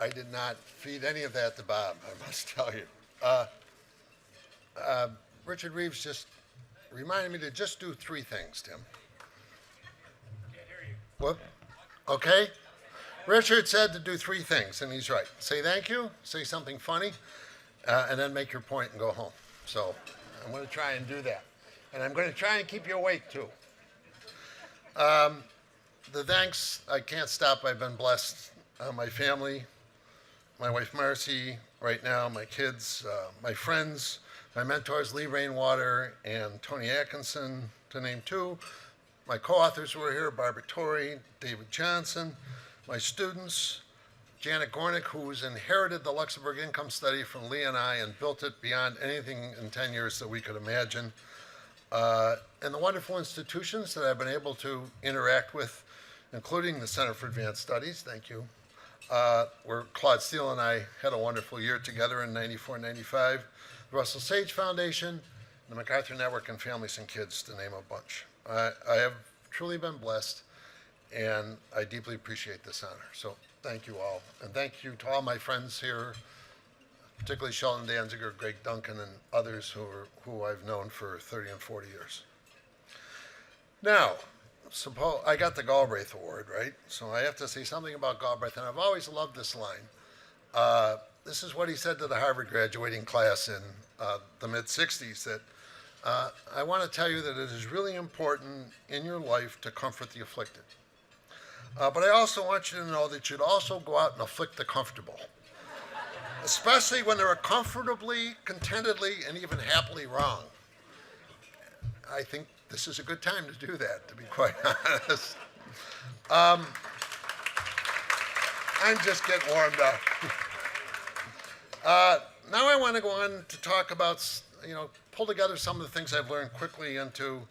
I did not feed any of that to Bob, I must tell you. Richard Reeves just reminded me to just do three things, Tim. Whoop. Okay? Richard said to do three things, and he's right. Say thank you, say something funny, and then make your point and go home. So I'm going to try and do that. And I'm going to try and keep you awake, too. The thanks, I can't stop. I've been blessed. My family, my wife Marcy, right now, my kids, my friends, my mentors, Lee Rainwater and Tony Atkinson, to name two. My co-authors who are here, Barbara Torrey, David Johnson, my students, Janet Gornick, who's inherited the Luxembourg Income Study from Lee and I and built it beyond anything in 10 years that we could imagine, and the wonderful institutions that I've been able to interact with, including the Center for Advanced Studies, thank you, where Claude Steele and I had a wonderful year together in 94, 95, the Russell Sage Foundation, the MacArthur Network, and Families and Kids, to name a bunch. I have truly been blessed, and I deeply appreciate this honor. So thank you all. And thank you to all my friends here, particularly Sheldon Danziger, Greg Duncan, and others who I've known for 30 and 40 years. Now, suppose I got the Galbraith Award, right? So I have to say something about Galbraith, and I've always loved this line. This is what he said to the Harvard graduating class in the mid-'60s, that I want to tell you that it is really important in your life to comfort the afflicted. But I also want you to know that you'd also go out and afflict the comfortable, especially when they're comfortably, contentedly, and even happily wrong. I think this is a good time to do that, to be quite honest. I'm just getting warmed up. Now I want to go on to talk about, pull together some of the things I've learned quickly into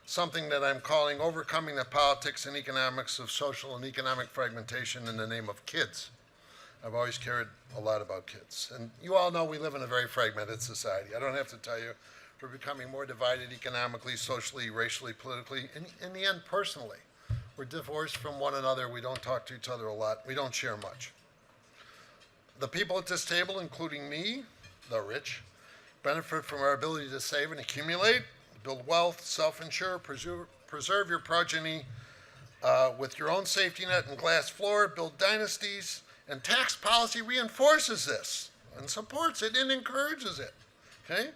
something that I'm calling overcoming the politics and economics of social and economic fragmentation in the name of kids. I've always cared a lot about kids. And you all know we live in a very fragmented society. I don't have to tell you, we're becoming more divided economically, socially, racially, politically, and in the end, personally. We're divorced from one another. We don't talk to each other a lot. We don't share much. The people at this table, including me, the rich, benefit from our ability to save and accumulate, build wealth, self-insure, preserve your progeny with your own safety net and glass floor, build dynasties, and tax policy reinforces this and supports it and encourages it, okay?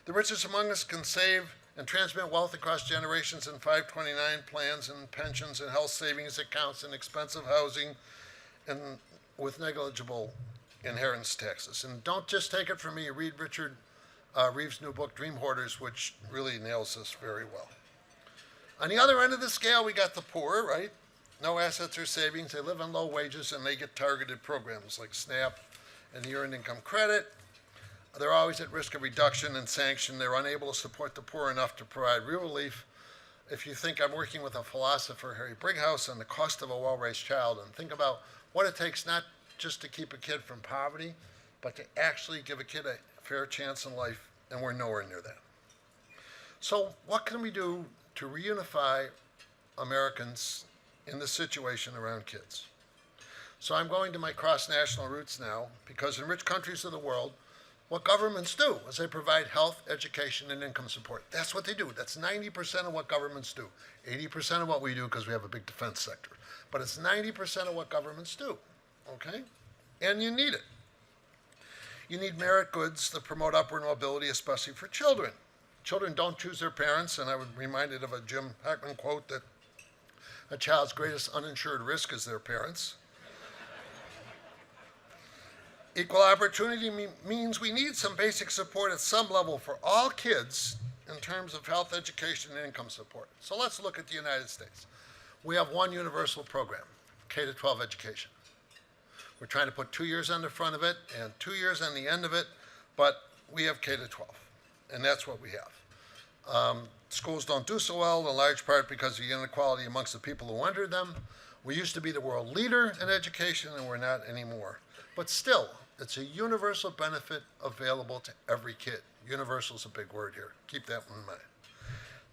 The richest among us can save and transmit wealth across generations in 529 plans and pensions and health savings accounts and expensive housing and with negligible inheritance taxes. And don't just take it from me, read Richard Reeves' new book, Dream Hoarders, which really nails this very well. On the other end of the scale, we got the poor, right? No assets or savings, they live on low wages, and they get targeted programs like SNAP and the Earned Income Credit. They're always at risk of reduction and sanction. They're unable to support the poor enough to provide real relief. If you think I'm working with a philosopher, Harry Brighouse, on the cost of a well-raised child, and think about what it takes not just to keep a kid from poverty, but to actually give a kid a fair chance in life, and we're nowhere near that. So what can we do to reunify Americans in this situation around kids? So I'm going to my cross-national roots now, because in rich countries of the world, what governments do is they provide health, education, and income support. That's what they do. That's 90% of what governments do. 80% of what we do because we have a big defense sector. But it's 90% of what governments do, okay? And you need it. You need merit goods that promote upward mobility, especially for children. Children don't choose their parents, and I was reminded of a Jim Hackman quote that a child's greatest uninsured risk is their parents. Equal opportunity means we need some basic support at some level for all kids in terms of health, education, and income support. So let's look at the United States. We have one universal program, K-12 education. We're trying to put 2 years on the front of it and 2 years on the end of it, but we have K-12, and that's what we have. Schools don't do so well, in large part because of the inequality amongst the people who entered them. We used to be the world leader in education, and we're not anymore. But still, it's a universal benefit available to every kid. Universal is a big word here. Keep that in mind.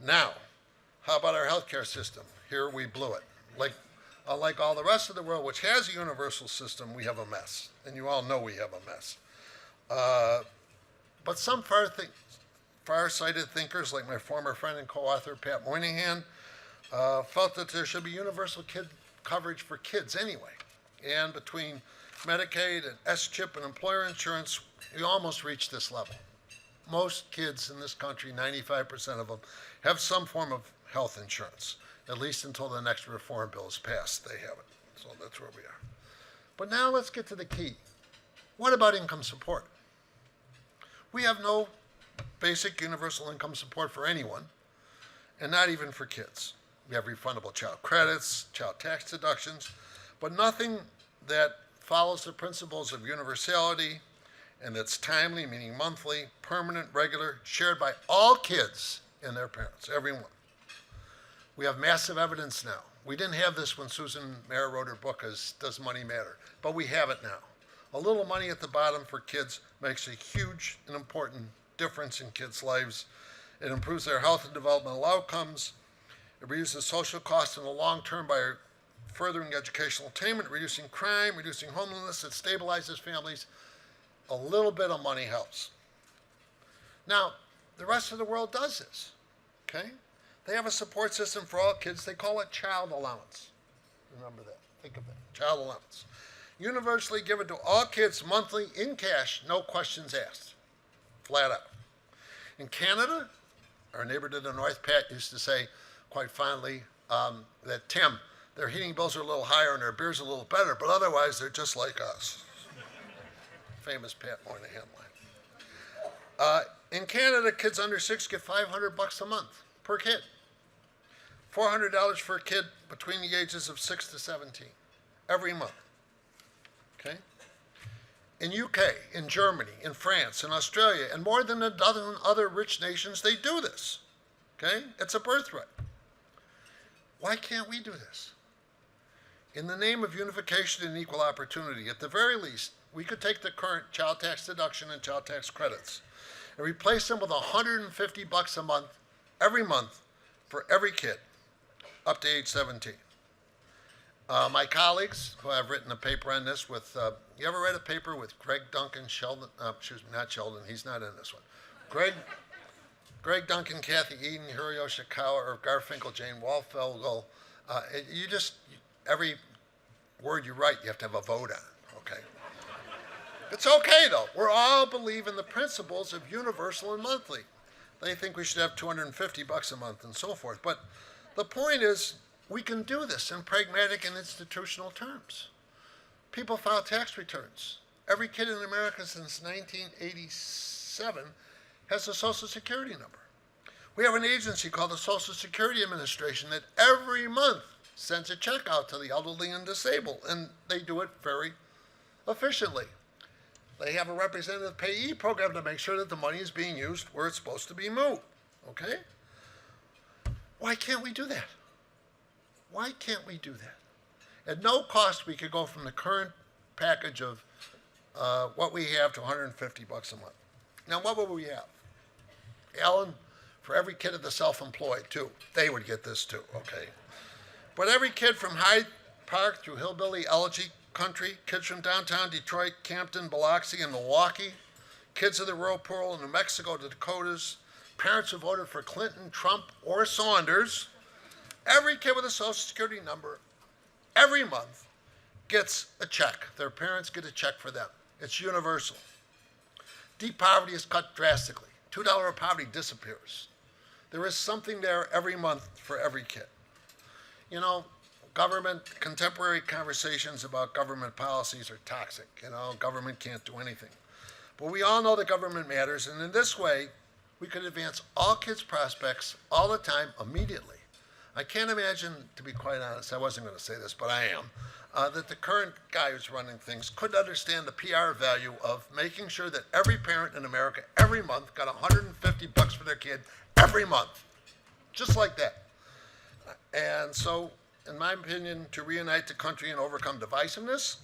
Now, how about our healthcare system? Here we blew it. Like Unlike all the rest of the world, which has a universal system, we have a mess. And you all know we have a mess. But some far-sighted thinkers, like my former friend and co-author Pat Moynihan, felt that there should be universal coverage for kids anyway. And between Medicaid and S-CHIP and employer insurance, we almost reached this level. Most kids in this country, 95% of them, have some form of health insurance, at least until the next reform bill is passed. They have it. So that's where we are. But now let's get to the key. What about income support? We have no basic universal income support for anyone, and not even for kids. We have refundable child credits, child tax deductions, but nothing that follows the principles of universality and that's timely, meaning monthly, permanent, regular, shared by all kids and their parents, everyone. We have massive evidence now. We didn't have this when Susan Mayer wrote her book, Does Money Matter? But we have it now. A little money at the bottom for kids makes a huge and important difference in kids' lives. It improves their health and developmental outcomes. It reduces social costs in the long term by furthering educational attainment, reducing crime, reducing homelessness. It stabilizes families. A little bit of money helps. Now, the rest of the world does this, okay? They have a support system for all kids. They call it child allowance. Remember that. Think of that. Child allowance. Universally given to all kids monthly in cash, no questions asked. Flat out. In Canada, our neighbor to the north, Pat, used to say quite fondly that, Tim, their heating bills are a little higher and their beer's a little better, but otherwise they're just like us. Famous Pat Moynihan line. In Canada, kids under 6 get $500 a month per kid. $400 for a kid between the ages of 6 to 17 every month. Okay? In UK, in Germany, in France, in Australia, and more than a dozen other rich nations, they do this. Okay? It's a birthright. Why can't we do this? In the name of unification and equal opportunity, at the very least, we could take the current child tax deduction and child tax credits and replace them with $150 a month, every month, for every kid up to age 17. My colleagues, who have written a paper on this with, you ever read a paper with Greg Duncan, Sheldon, excuse me, not Sheldon, he's not in this one. Greg Duncan, Kathy Eden, Hiroyo Shikawa, Irv Garfinkel, Jane Waldfeld, every word you write, you have to have a vote on, okay? It's okay, though. We all believe in the principles of universal and monthly. They think we should have $250 a month and so forth. But the point is, we can do this in pragmatic and institutional terms. People file tax returns. Every kid in America since 1987 has a Social Security number. We have an agency called the Social Security Administration that every month sends a check out to the elderly and disabled, and they do it very efficiently. They have a representative payee program to make sure that the money is being used where it's supposed to be moved, okay? Why can't we do that? Why can't we do that? At no cost, we could go from the current package of what we have to $150 a month. Now, what would we have? Alan, for every kid of the self-employed, too. They would get this, too, okay? But every kid from Hyde Park through Hillbilly Elegy Country, kids from downtown Detroit, Campton, Biloxi, and Milwaukee, kids of the rural poor in New Mexico, the Dakotas, parents who voted for Clinton, Trump, or Saunders, every kid with a Social Security number every month gets a check. Their parents get a check for them. It's universal. Deep poverty is cut drastically. $2 of poverty disappears. There is something there every month for every kid. You know, contemporary conversations about government policies are toxic. You know, government can't do anything. But we all know that government matters, and in this way, we could advance all kids' prospects all the time, immediately. I can't imagine, to be quite honest, I wasn't going to say this, but I am, that the current guy who's running things couldn't understand the PR value of making sure that every parent in America every month got $150 for their kid every month, just like that. And so, in my opinion, to reunite the country and overcome divisiveness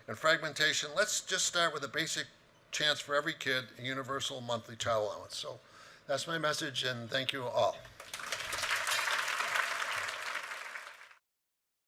and fragmentation, let's just start with a basic chance for every kid, a universal monthly child allowance. So that's my message, and thank you all.